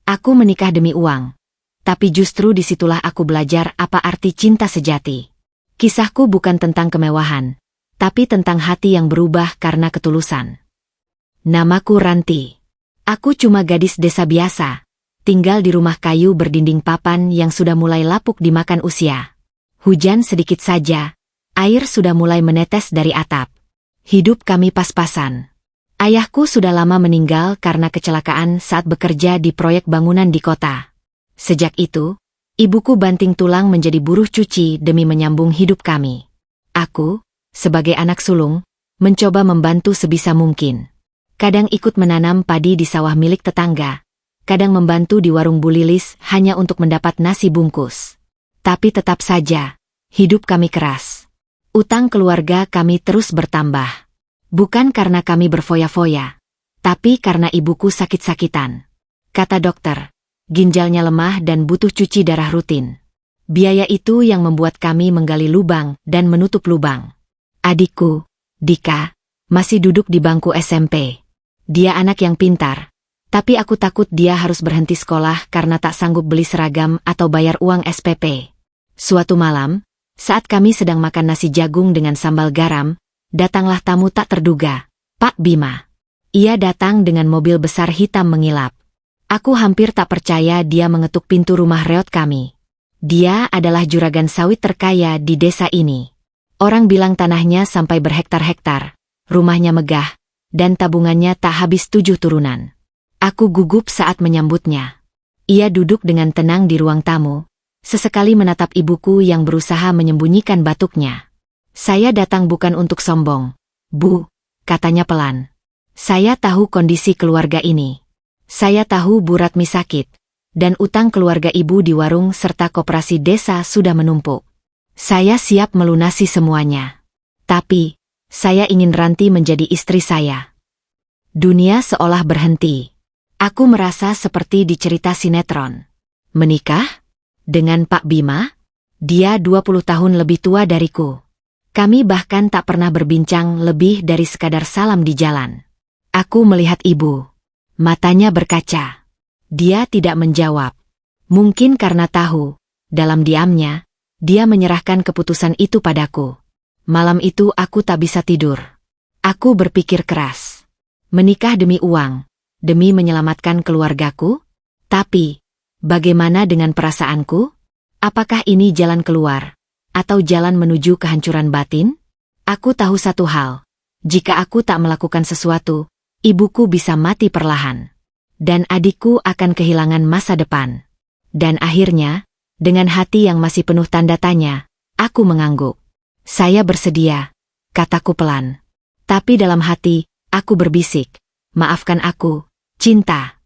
Aku menikah demi uang. Tapi justru disitulah aku belajar apa arti cinta sejati. Kisahku bukan tentang kemewahan, tapi tentang hati yang berubah karena ketulusan. Namaku Ranti. Aku cuma gadis desa biasa, tinggal di rumah kayu berdinding papan yang sudah mulai lapuk dimakan usia. Hujan sedikit saja, air sudah mulai menetes dari atap. Hidup kami pas-pasan. Ayahku sudah lama meninggal karena kecelakaan saat bekerja di proyek bangunan di kota. Sejak itu, ibuku banting tulang menjadi buruh cuci demi menyambung hidup kami. Aku, sebagai anak sulung, mencoba membantu sebisa mungkin. Kadang ikut menanam padi di sawah milik tetangga, kadang membantu di warung Bu Lilis hanya untuk mendapat nasi bungkus. Tapi tetap saja, hidup kami keras. Utang keluarga kami terus bertambah. Bukan karena kami berfoya-foya, tapi karena ibuku sakit-sakitan. Kata dokter, ginjalnya lemah dan butuh cuci darah rutin. Biaya itu yang membuat kami menggali lubang dan menutup lubang. Adikku, Dika, masih duduk di bangku SMP. Dia anak yang pintar, tapi aku takut dia harus berhenti sekolah karena tak sanggup beli seragam atau bayar uang SPP. Suatu malam, saat kami sedang makan nasi jagung dengan sambal garam, datanglah tamu tak terduga, Pak Bima. Ia datang dengan mobil besar hitam mengilap. Aku hampir tak percaya dia mengetuk pintu rumah reot kami. Dia adalah juragan sawit terkaya di desa ini. Orang bilang tanahnya sampai berhektar-hektar, rumahnya megah, dan tabungannya tak habis 7 turunan. Aku gugup saat menyambutnya. Ia duduk dengan tenang di ruang tamu, sesekali menatap ibuku yang berusaha menyembunyikan batuknya. Saya datang bukan untuk sombong, Bu, katanya pelan. Saya tahu kondisi keluarga ini. Saya tahu Bu Ratmi sakit, dan utang keluarga ibu di warung serta koperasi desa sudah menumpuk. Saya siap melunasi semuanya. Tapi, saya ingin Ranti menjadi istri saya. Dunia seolah berhenti. Aku merasa seperti di cerita sinetron. Menikah? Dengan Pak Bima? Dia 20 tahun lebih tua dariku. Kami bahkan tak pernah berbincang lebih dari sekadar salam di jalan. Aku melihat ibu. Matanya berkaca. Dia tidak menjawab. Mungkin karena tahu, dalam diamnya, dia menyerahkan keputusan itu padaku. Malam itu aku tak bisa tidur. Aku berpikir keras. Menikah demi uang, demi menyelamatkan keluargaku? Tapi, bagaimana dengan perasaanku? Apakah ini jalan keluar? Atau jalan menuju kehancuran batin? Aku tahu satu hal. Jika aku tak melakukan sesuatu, ibuku bisa mati perlahan. Dan adikku akan kehilangan masa depan. Dan akhirnya, dengan hati yang masih penuh tanda tanya, aku mengangguk. Saya bersedia, kataku pelan. Tapi dalam hati, aku berbisik, maafkan aku, cinta.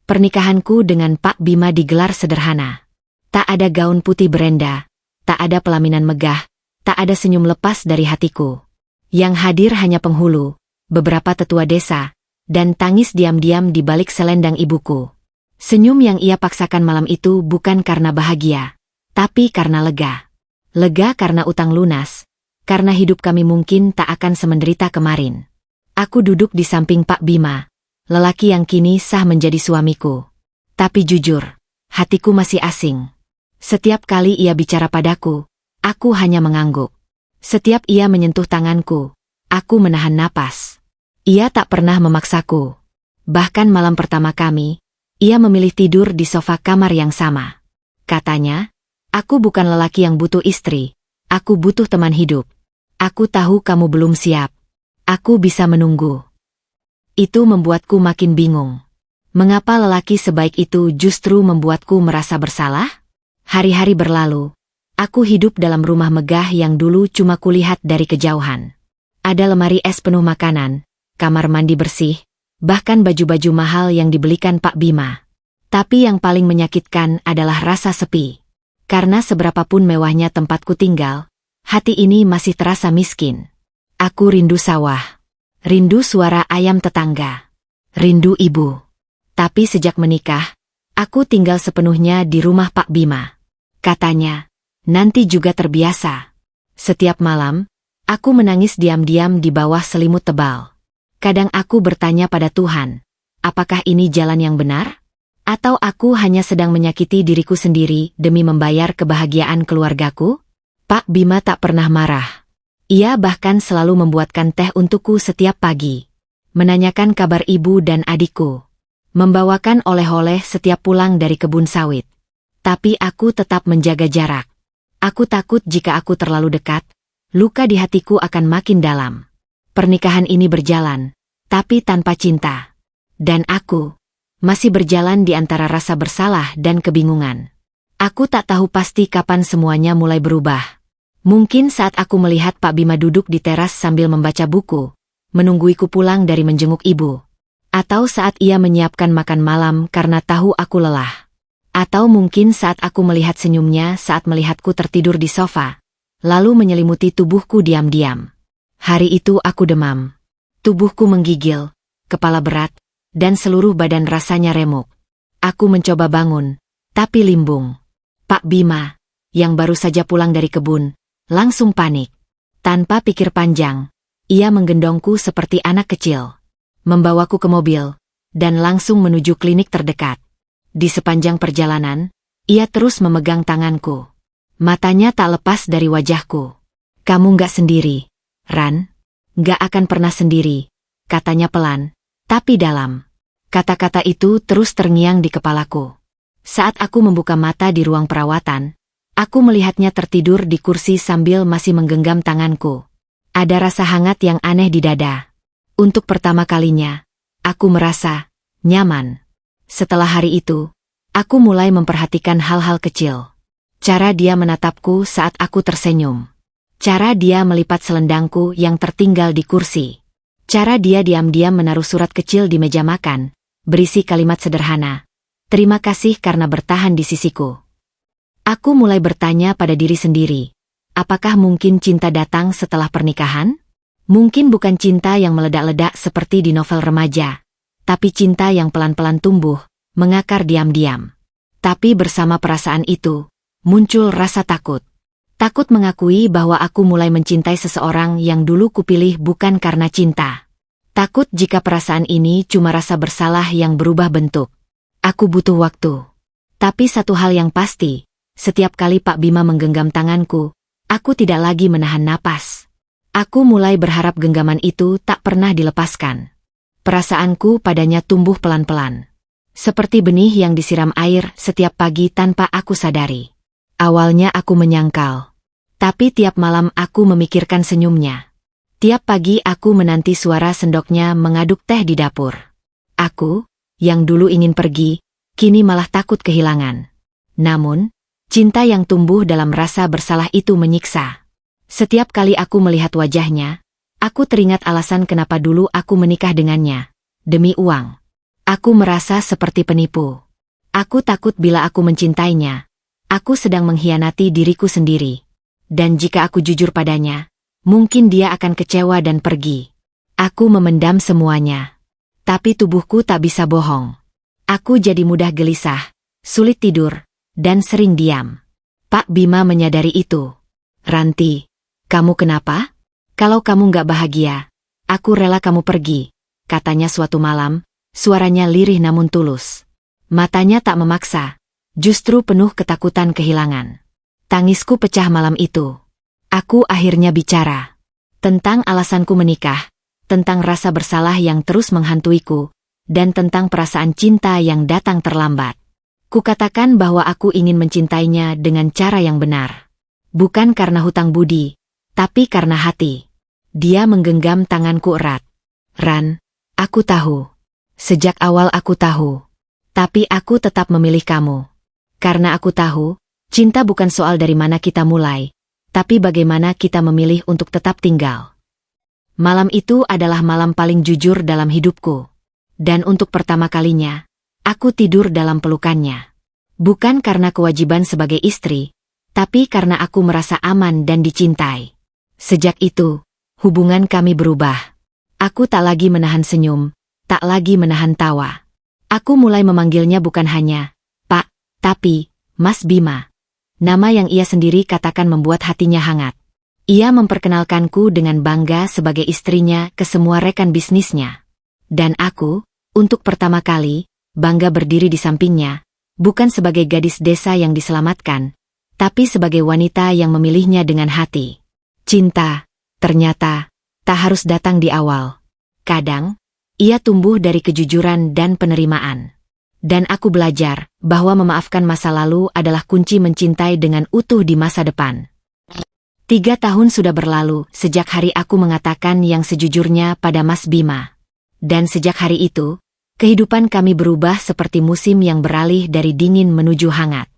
Pernikahanku dengan Pak Bima digelar sederhana. Tak ada gaun putih berenda, tak ada pelaminan megah, tak ada senyum lepas dari hatiku. Yang hadir hanya penghulu, beberapa tetua desa, dan tangis diam-diam di balik selendang ibuku. Senyum yang ia paksakan malam itu bukan karena bahagia, tapi karena lega. Lega karena utang lunas, karena hidup kami mungkin tak akan semenderita kemarin. Aku duduk di samping Pak Bima, lelaki yang kini sah menjadi suamiku. Tapi jujur, hatiku masih asing. Setiap kali ia bicara padaku, aku hanya mengangguk. Setiap ia menyentuh tanganku, aku menahan napas. Ia tak pernah memaksaku. Bahkan malam pertama kami, ia memilih tidur di sofa kamar yang sama. Katanya, aku bukan lelaki yang butuh istri, aku butuh teman hidup. Aku tahu kamu belum siap. Aku bisa menunggu. Itu membuatku makin bingung. Mengapa lelaki sebaik itu justru membuatku merasa bersalah? Hari-hari berlalu. Aku hidup dalam rumah megah yang dulu cuma kulihat dari kejauhan. Ada lemari es penuh makanan, kamar mandi bersih, bahkan baju-baju mahal yang dibelikan Pak Bima. Tapi yang paling menyakitkan adalah rasa sepi. Karena seberapapun mewahnya tempatku tinggal, hati ini masih terasa miskin. Aku rindu sawah. Rindu suara ayam tetangga. Rindu ibu. Tapi sejak menikah, aku tinggal sepenuhnya di rumah Pak Bima. Katanya, nanti juga terbiasa. Setiap malam, aku menangis diam-diam di bawah selimut tebal. Kadang aku bertanya pada Tuhan, apakah ini jalan yang benar? Atau aku hanya sedang menyakiti diriku sendiri demi membayar kebahagiaan keluargaku? Pak Bima tak pernah marah. Ia bahkan selalu membuatkan teh untukku setiap pagi. Menanyakan kabar ibu dan adikku. Membawakan oleh-oleh setiap pulang dari kebun sawit. Tapi aku tetap menjaga jarak. Aku takut jika aku terlalu dekat, luka di hatiku akan makin dalam. Pernikahan ini berjalan, tapi tanpa cinta. Dan aku masih berjalan di antara rasa bersalah dan kebingungan. Aku tak tahu pasti kapan semuanya mulai berubah. Mungkin saat aku melihat Pak Bima duduk di teras sambil membaca buku, menungguiku pulang dari menjenguk ibu. Atau saat ia menyiapkan makan malam karena tahu aku lelah. Atau mungkin saat aku melihat senyumnya saat melihatku tertidur di sofa, lalu menyelimuti tubuhku diam-diam. Hari itu aku demam. Tubuhku menggigil, kepala berat, dan seluruh badan rasanya remuk. Aku mencoba bangun, tapi limbung. Pak Bima, yang baru saja pulang dari kebun, langsung panik. Tanpa pikir panjang, ia menggendongku seperti anak kecil. Membawaku ke mobil, dan langsung menuju klinik terdekat. Di sepanjang perjalanan, ia terus memegang tanganku. Matanya tak lepas dari wajahku. Kamu nggak sendiri, Ran. Nggak akan pernah sendiri, katanya pelan, tapi dalam. Kata-kata itu terus terngiang di kepalaku. Saat aku membuka mata di ruang perawatan, aku melihatnya tertidur di kursi sambil masih menggenggam tanganku. Ada rasa hangat yang aneh di dada. Untuk pertama kalinya, aku merasa nyaman. Setelah hari itu, aku mulai memperhatikan hal-hal kecil. Cara dia menatapku saat aku tersenyum. Cara dia melipat selendangku yang tertinggal di kursi. Cara dia diam-diam menaruh surat kecil di meja makan, berisi kalimat sederhana. Terima kasih karena bertahan di sisiku. Aku mulai bertanya pada diri sendiri. Apakah mungkin cinta datang setelah pernikahan? Mungkin bukan cinta yang meledak-ledak seperti di novel remaja. Tapi cinta yang pelan-pelan tumbuh, mengakar diam-diam. Tapi bersama perasaan itu, muncul rasa takut. Takut mengakui bahwa aku mulai mencintai seseorang yang dulu kupilih bukan karena cinta. Takut jika perasaan ini cuma rasa bersalah yang berubah bentuk. Aku butuh waktu. Tapi satu hal yang pasti, setiap kali Pak Bima menggenggam tanganku, aku tidak lagi menahan napas. Aku mulai berharap genggaman itu tak pernah dilepaskan. Perasaanku padanya tumbuh pelan-pelan. Seperti benih yang disiram air setiap pagi tanpa aku sadari. Awalnya aku menyangkal. Tapi tiap malam aku memikirkan senyumnya. Tiap pagi aku menanti suara sendoknya mengaduk teh di dapur. Aku, yang dulu ingin pergi, kini malah takut kehilangan. Namun, cinta yang tumbuh dalam rasa bersalah itu menyiksa. Setiap kali aku melihat wajahnya, aku teringat alasan kenapa dulu aku menikah dengannya. Demi uang. Aku merasa seperti penipu. Aku takut bila aku mencintainya, aku sedang mengkhianati diriku sendiri. Dan jika aku jujur padanya, mungkin dia akan kecewa dan pergi. Aku memendam semuanya. Tapi tubuhku tak bisa bohong. Aku jadi mudah gelisah, sulit tidur, dan sering diam. Pak Bima menyadari itu. Ranti, kamu kenapa? Kalau kamu nggak bahagia, aku rela kamu pergi, katanya suatu malam, suaranya lirih namun tulus. Matanya tak memaksa, justru penuh ketakutan kehilangan. Tangisku pecah malam itu. Aku akhirnya bicara. Tentang alasanku menikah, tentang rasa bersalah yang terus menghantuiku, dan tentang perasaan cinta yang datang terlambat. Kukatakan bahwa aku ingin mencintainya dengan cara yang benar. Bukan karena hutang budi, tapi karena hati. Dia menggenggam tanganku erat. Ran, aku tahu. Sejak awal aku tahu. Tapi aku tetap memilih kamu. Karena aku tahu, cinta bukan soal dari mana kita mulai, tapi bagaimana kita memilih untuk tetap tinggal. Malam itu adalah malam paling jujur dalam hidupku. Dan untuk pertama kalinya, aku tidur dalam pelukannya. Bukan karena kewajiban sebagai istri, tapi karena aku merasa aman dan dicintai. Sejak itu, hubungan kami berubah. Aku tak lagi menahan senyum, tak lagi menahan tawa. Aku mulai memanggilnya bukan hanya Pak, tapi Mas Bima. Nama yang ia sendiri katakan membuat hatinya hangat. Ia memperkenalkanku dengan bangga sebagai istrinya ke semua rekan bisnisnya. Dan aku, untuk pertama kali, bangga berdiri di sampingnya, bukan sebagai gadis desa yang diselamatkan, tapi sebagai wanita yang memilihnya dengan hati. Cinta, ternyata, tak harus datang di awal. Kadang, ia tumbuh dari kejujuran dan penerimaan. Dan aku belajar bahwa memaafkan masa lalu adalah kunci mencintai dengan utuh di masa depan. 3 tahun sudah berlalu sejak hari aku mengatakan yang sejujurnya pada Mas Bima. Dan sejak hari itu, kehidupan kami berubah seperti musim yang beralih dari dingin menuju hangat.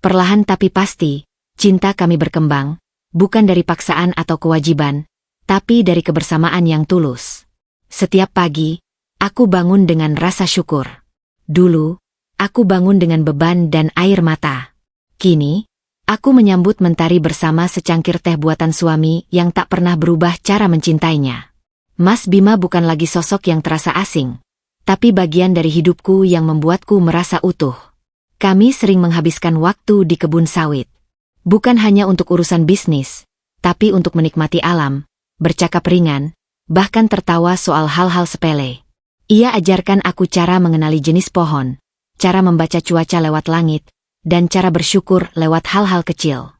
Perlahan tapi pasti, cinta kami berkembang, bukan dari paksaan atau kewajiban, tapi dari kebersamaan yang tulus. Setiap pagi, aku bangun dengan rasa syukur. Dulu, aku bangun dengan beban dan air mata. Kini, aku menyambut mentari bersama secangkir teh buatan suami yang tak pernah berubah cara mencintainya. Mas Bima bukan lagi sosok yang terasa asing, tapi bagian dari hidupku yang membuatku merasa utuh. Kami sering menghabiskan waktu di kebun sawit. Bukan hanya untuk urusan bisnis, tapi untuk menikmati alam, bercakap ringan, bahkan tertawa soal hal-hal sepele. Ia ajarkan aku cara mengenali jenis pohon, cara membaca cuaca lewat langit, dan cara bersyukur lewat hal-hal kecil.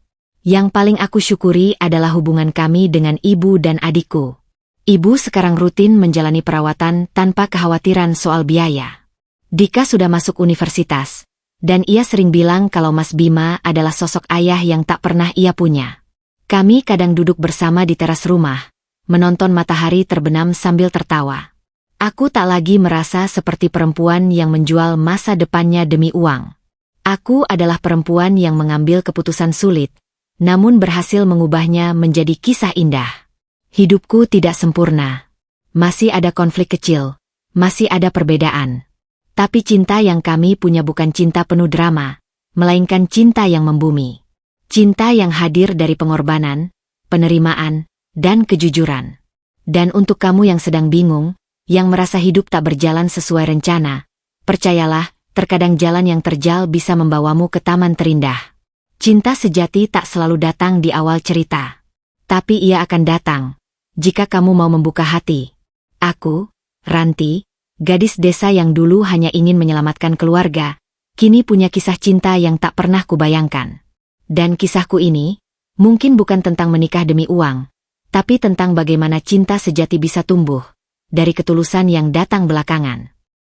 Yang paling aku syukuri adalah hubungan kami dengan ibu dan adikku. Ibu sekarang rutin menjalani perawatan tanpa kekhawatiran soal biaya. Dika sudah masuk universitas, dan ia sering bilang kalau Mas Bima adalah sosok ayah yang tak pernah ia punya. Kami kadang duduk bersama di teras rumah, menonton matahari terbenam sambil tertawa. Aku tak lagi merasa seperti perempuan yang menjual masa depannya demi uang. Aku adalah perempuan yang mengambil keputusan sulit, namun berhasil mengubahnya menjadi kisah indah. Hidupku tidak sempurna. Masih ada konflik kecil, masih ada perbedaan. Tapi cinta yang kami punya bukan cinta penuh drama, melainkan cinta yang membumi. Cinta yang hadir dari pengorbanan, penerimaan, dan kejujuran. Dan untuk kamu yang sedang bingung, yang merasa hidup tak berjalan sesuai rencana, percayalah, terkadang jalan yang terjal bisa membawamu ke taman terindah. Cinta sejati tak selalu datang di awal cerita. Tapi ia akan datang, jika kamu mau membuka hati. Aku, Ranti, gadis desa yang dulu hanya ingin menyelamatkan keluarga, kini punya kisah cinta yang tak pernah kubayangkan. Dan kisahku ini, mungkin bukan tentang menikah demi uang, tapi tentang bagaimana cinta sejati bisa tumbuh, dari ketulusan yang datang belakangan.